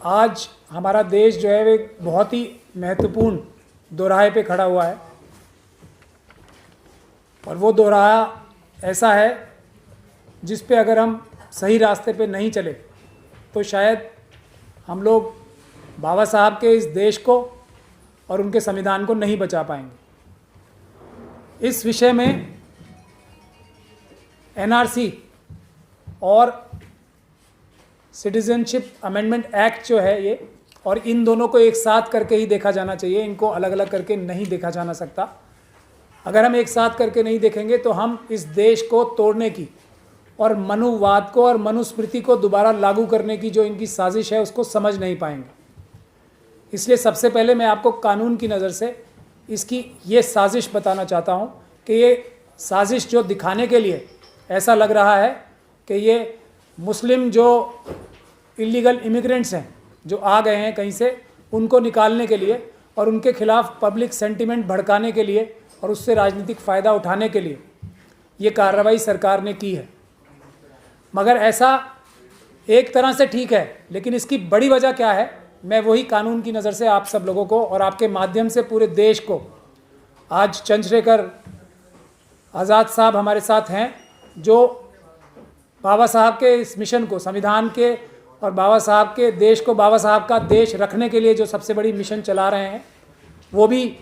आज हमारा देश जो है वो एक बहुत ही महत्वपूर्ण दोराहे पे खड़ा हुआ है और वो दोराहा ऐसा है जिस पे अगर हम सही रास्ते पे नहीं चले तो शायद हम लोग बाबा साहब के इस देश को और उनके संविधान को नहीं बचा पाएंगे। इस विषय में एनआरसी और सिटीजनशिप अमेंडमेंट एक्ट जो है ये, और इन दोनों को एक साथ करके ही देखा जाना चाहिए, इनको अलग अलग करके नहीं देखा जाना सकता। अगर हम एक साथ करके नहीं देखेंगे तो हम इस देश को तोड़ने की और मनुवाद को और मनुस्मृति को दोबारा लागू करने की जो इनकी साजिश है उसको समझ नहीं पाएंगे। इसलिए सबसे पहले मैं आपको कानून की नज़र से इसकी ये साजिश बताना चाहता हूँ कि ये साजिश जो दिखाने के लिए ऐसा लग रहा है कि ये मुस्लिम जो इलीगल इमिग्रेंट्स हैं जो आ गए हैं कहीं से, उनको निकालने के लिए और उनके खिलाफ पब्लिक सेंटिमेंट भड़काने के लिए और उससे राजनीतिक फ़ायदा उठाने के लिए ये कार्रवाई सरकार ने की है। मगर ऐसा एक तरह से ठीक है, लेकिन इसकी बड़ी वजह क्या है, मैं वही कानून की नज़र से आप सब लोगों को और आपके माध्यम से पूरे देश को, आज चंद्रशेखर आज़ाद साहब हमारे साथ हैं जो बाबा साहब के इस मिशन को, संविधान के और बाबा साहब के देश को बाबा साहब का देश रखने के लिए जो सबसे बड़ी मिशन चला रहे हैं, वो भी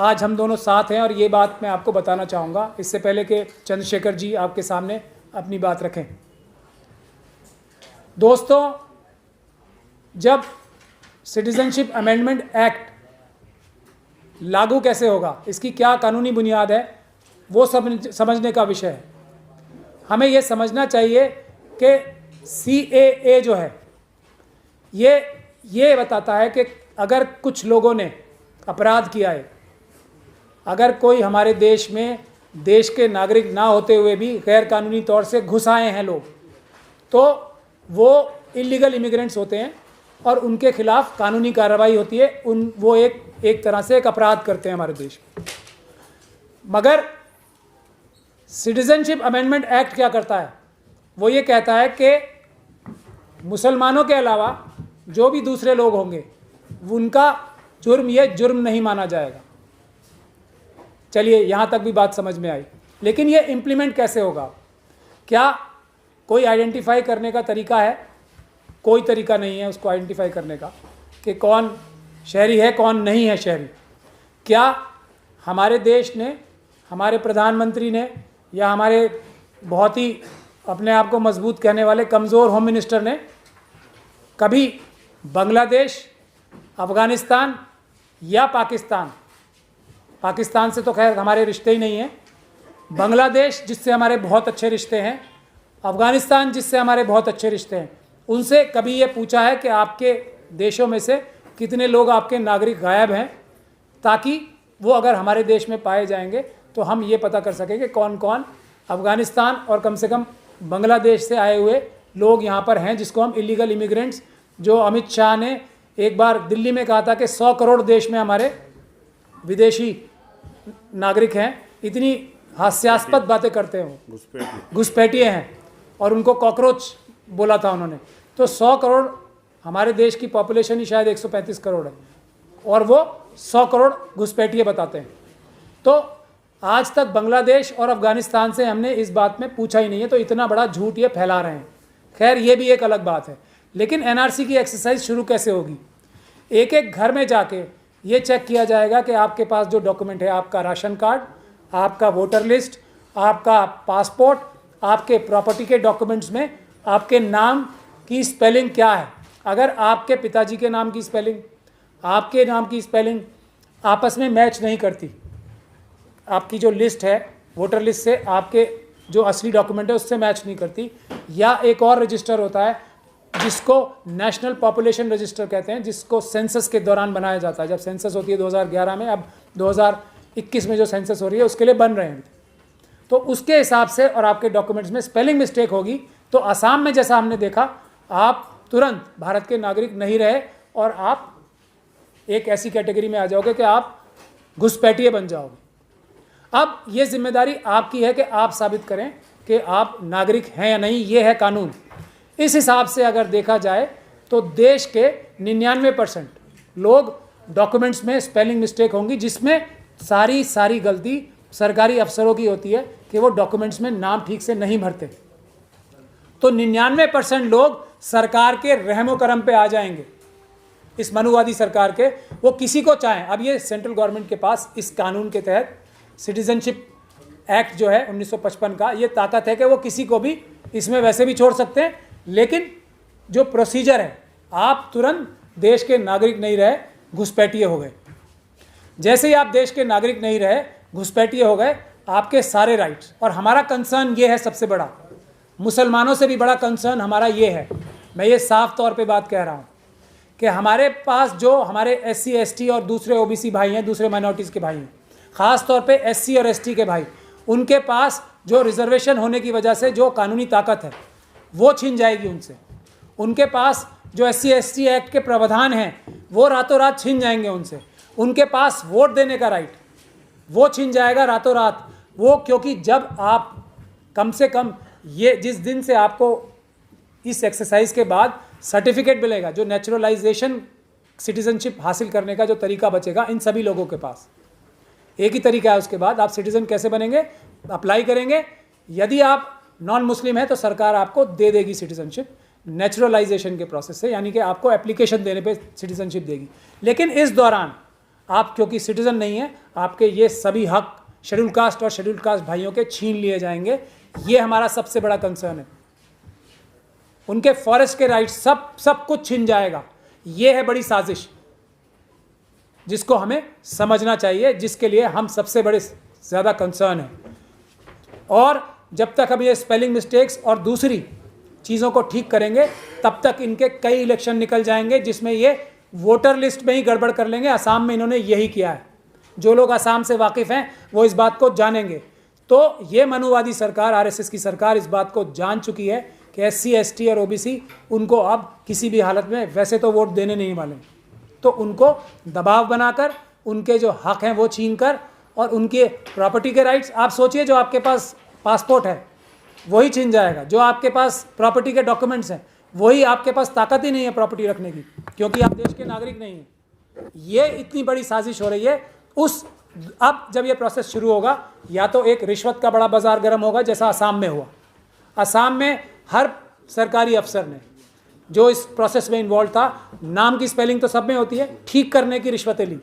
आज हम दोनों साथ हैं। और ये बात मैं आपको बताना चाहूँगा इससे पहले कि चंद्रशेखर जी आपके सामने अपनी बात रखें। दोस्तों, जब सिटीजनशिप अमेंडमेंट एक्ट लागू कैसे होगा, इसकी क्या कानूनी बुनियाद है, वो समझने का विषय है। हमें ये समझना चाहिए कि CAA जो है ये बताता है कि अगर कुछ लोगों ने अपराध किया है, अगर कोई हमारे देश में देश के नागरिक ना होते हुए भी गैर कानूनी तौर से घुस आए हैं लोग, तो वो इलीगल इमिग्रेंट्स होते हैं और उनके खिलाफ कानूनी कार्रवाई होती है। वो एक तरह से एक अपराध करते हैं हमारे देश में। मगर सिटीजनशिप अमेंडमेंट एक्ट क्या करता है, वो ये कहता है कि मुसलमानों के अलावा जो भी दूसरे लोग होंगे उनका जुर्म ये जुर्म नहीं माना जाएगा। चलिए, यहाँ तक भी बात समझ में आई, लेकिन ये इम्प्लीमेंट कैसे होगा? क्या कोई आइडेंटिफाई करने का तरीका है? कोई तरीका नहीं है उसको आइडेंटिफाई करने का कि कौन शहरी है कौन नहीं है शहरी। क्या हमारे देश ने, हमारे प्रधानमंत्री ने, या हमारे बहुत ही अपने आप को मजबूत कहने वाले कमज़ोर होम मिनिस्टर ने कभी बांग्लादेश, अफ़गानिस्तान या पाकिस्तान से तो खैर हमारे रिश्ते ही नहीं हैं, बांग्लादेश जिससे हमारे बहुत अच्छे रिश्ते हैं, अफ़गानिस्तान जिससे हमारे बहुत अच्छे रिश्ते हैं, उनसे कभी ये पूछा है कि आपके देशों में से कितने लोग आपके नागरिक गायब हैं, ताकि वो अगर हमारे देश में पाए जाएंगे तो हम ये पता कर सकें कि कौन कौन अफ़गानिस्तान और कम से कम बांग्लादेश से आए हुए लोग यहाँ पर हैं, जिसको हम इलीगल इमिग्रेंट्स, जो अमित शाह ने एक बार दिल्ली में कहा था कि 100 करोड़ देश में हमारे विदेशी नागरिक हैं, इतनी हास्यास्पद बातें करते हैं, घुसपैठिए हैं, और उनको कॉकरोच बोला था उन्होंने। तो 100 करोड़ हमारे देश की पॉपुलेशन ही शायद 135 करोड़ है और वो 100 करोड़ घुसपैठिए बताते हैं। तो आज तक बांग्लादेश और अफ़गानिस्तान से हमने इस बात में पूछा ही नहीं है, तो इतना बड़ा झूठ ये फैला रहे हैं। खैर, ये भी एक अलग बात है। लेकिन एनआरसी की एक्सरसाइज शुरू कैसे होगी? एक एक घर में जाके ये चेक किया जाएगा कि आपके पास जो डॉक्यूमेंट है, आपका राशन कार्ड, आपका वोटर लिस्ट, आपका पासपोर्ट, आपके प्रॉपर्टी के डॉक्यूमेंट्स में आपके नाम की स्पेलिंग क्या है। अगर आपके पिताजी के नाम की स्पेलिंग, आपके नाम की स्पेलिंग आपस में मैच नहीं करती, आपकी जो लिस्ट है वोटर लिस्ट से आपके जो असली डॉक्यूमेंट है उससे मैच नहीं करती, या एक और रजिस्टर होता है जिसको नेशनल पॉपुलेशन रजिस्टर कहते हैं, जिसको सेंसस के दौरान बनाया जाता है। जब सेंसस होती है 2011 में, अब 2021 में जो सेंसस हो रही है उसके लिए बन रहे हैं, तो उसके हिसाब से और आपके डॉक्यूमेंट्स में स्पेलिंग मिस्टेक होगी तो आसाम में जैसा हमने देखा, आप तुरंत भारत के नागरिक नहीं रहे और आप एक ऐसी कैटेगरी में आ जाओगे कि आप घुसपैठिए बन जाओगे। अब ये जिम्मेदारी आपकी है कि आप साबित करें कि आप नागरिक हैं या नहीं। ये है कानून। इस हिसाब से अगर देखा जाए तो देश के 99% लोग डॉक्यूमेंट्स में स्पेलिंग मिस्टेक होंगी, जिसमें सारी गलती सरकारी अफसरों की होती है कि वो डॉक्यूमेंट्स में नाम ठीक से नहीं भरते। तो 99% लोग सरकार के रहमो करम पे आ जाएंगे, इस मनुवादी सरकार के। वो किसी को चाहें, अब ये सेंट्रल गवर्नमेंट के पास इस कानून के तहत सिटीजनशिप एक्ट जो है 1955 का, ये ताकत है कि वो किसी को भी इसमें वैसे भी छोड़ सकते हैं। लेकिन जो प्रोसीजर है, आप तुरंत देश के नागरिक नहीं रहे, घुसपैठिए हो गए। जैसे ही आप देश के नागरिक नहीं रहे, घुसपैठिए हो गए, आपके सारे राइट्स, और हमारा कंसर्न ये है, सबसे बड़ा, मुसलमानों से भी बड़ा कंसर्न हमारा ये है, मैं ये साफ तौर पे बात कह रहा हूँ कि हमारे पास जो हमारे SC ST और दूसरे OBC भाई हैं, दूसरे माइनॉरिटीज़ के भाई हैं, ख़ास तौर पे SC और ST के भाई, उनके पास जो रिजर्वेशन होने की वजह से जो कानूनी ताकत है वो छीन जाएगी उनसे। उनके पास जो SC ST एक्ट के प्रावधान हैं वो रातों रात छीन जाएंगे उनसे। उनके पास वोट देने का राइट वो छीन जाएगा रातों रात। वो क्योंकि जब आप कम से कम ये जिस दिन से आपको इस एक्सरसाइज के बाद सर्टिफिकेट मिलेगा, जो नेचुरलाइजेशन सिटीजनशिप हासिल करने का जो तरीका बचेगा इन सभी लोगों के पास, एक ही तरीका है। उसके बाद आप सिटीजन कैसे बनेंगे, अप्लाई करेंगे। यदि आप नॉन मुस्लिम हैं तो सरकार आपको दे देगी सिटीजनशिप नेचुरलाइजेशन के प्रोसेस से, यानी कि आपको एप्लीकेशन देने पे सिटीजनशिप देगी। लेकिन इस दौरान आप क्योंकि सिटीजन नहीं है, आपके ये सभी हक शेड्यूल कास्ट और शेड्यूल कास्ट भाइयों के छीन लिए जाएंगे। ये हमारा सबसे बड़ा कंसर्न है। उनके फॉरेस्ट के राइट सब कुछ छीन जाएगा। ये है बड़ी साजिश जिसको हमें समझना चाहिए, जिसके लिए हम सबसे बड़े ज़्यादा कंसर्न हैं। और जब तक हम ये स्पेलिंग मिस्टेक्स और दूसरी चीज़ों को ठीक करेंगे, तब तक इनके कई इलेक्शन निकल जाएंगे जिसमें ये वोटर लिस्ट में ही गड़बड़ कर लेंगे। असम में इन्होंने यही किया है। जो लोग असम से वाकिफ़ हैं वो इस बात को जानेंगे। तो ये मनुवादी सरकार, RSS की सरकार, इस बात को जान चुकी है कि SC ST और OBC उनको अब किसी भी हालत में वैसे तो वोट देने नहीं वाले। तो उनको दबाव बनाकर उनके जो हक हैं वो छीन कर, और उनके प्रॉपर्टी के राइट्स, आप सोचिए जो आपके पास पासपोर्ट है वही छीन जाएगा, जो आपके पास प्रॉपर्टी के डॉक्यूमेंट्स हैं वही, आपके पास ताकत ही नहीं है प्रॉपर्टी रखने की क्योंकि आप देश के नागरिक नहीं हैं। ये इतनी बड़ी साजिश हो रही है। अब जब ये प्रोसेस शुरू होगा, या तो एक रिश्वत का बड़ा बाजार गर्म होगा जैसा असम में हुआ। असम में हर सरकारी अफसर ने जो इस प्रोसेस में इन्वॉल्व था, नाम की स्पेलिंग तो सब में होती है, ठीक करने की रिश्वतें ली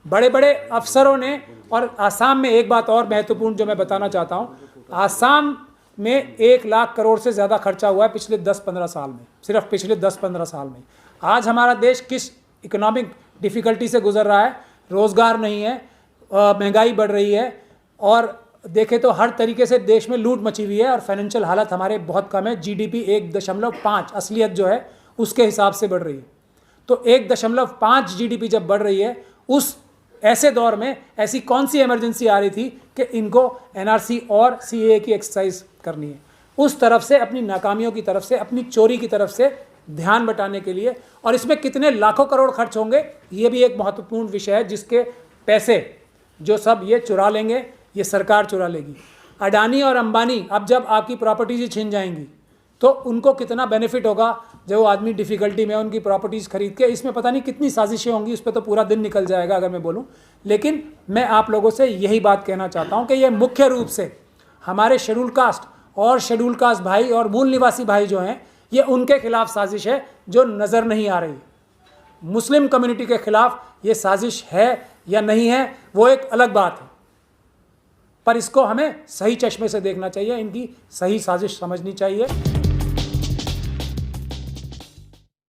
बड़े बड़े अफसरों ने। और असम में एक बात और महत्वपूर्ण जो मैं बताना चाहता हूँ, असम में 1 लाख करोड़ से ज़्यादा खर्चा हुआ है पिछले 10-15 साल में, सिर्फ पिछले 10-15 साल में। आज हमारा देश किस इकोनॉमिक डिफ़िकल्टी से गुजर रहा है, रोज़गार नहीं है, महंगाई बढ़ रही है, और देखें तो हर तरीके से देश में लूट मची हुई है और फाइनेंशियल हालत हमारे बहुत कम है। GDP 1.5 असलियत जो है उसके हिसाब से बढ़ रही है। तो 1.5 GDP जब बढ़ रही है, उस ऐसे दौर में ऐसी कौन सी इमरजेंसी आ रही थी कि इनको NRC और CAA की एक्सरसाइज करनी है। उस तरफ से, अपनी नाकामियों की तरफ से, अपनी चोरी की तरफ से ध्यान बटाने के लिए, और इसमें कितने लाखों करोड़ खर्च होंगे ये भी एक महत्वपूर्ण विषय है, जिसके पैसे जो सब ये चुरा लेंगे, ये सरकार चुरा लेगी। अडानी और अंबानी अब जब आपकी प्रॉपर्टीज ही छीन जाएंगी तो उनको कितना बेनिफिट होगा, जो आदमी डिफ़िकल्टी में उनकी प्रॉपर्टीज़ खरीद के। इसमें पता नहीं कितनी साजिशें होंगी, उस पर तो पूरा दिन निकल जाएगा अगर मैं बोलूं। लेकिन मैं आप लोगों से यही बात कहना चाहता हूं कि ये मुख्य रूप से हमारे शेड्यूल कास्ट और शेड्यूल कास्ट भाई और मूल निवासी भाई जो हैं, ये उनके खिलाफ साजिश है जो नज़र नहीं आ रही। मुस्लिम कम्युनिटी के खिलाफ ये साजिश है या नहीं है वो एक अलग बात है, पर इसको हमें सही चश्मे से देखना चाहिए, इनकी सही साजिश समझनी चाहिए।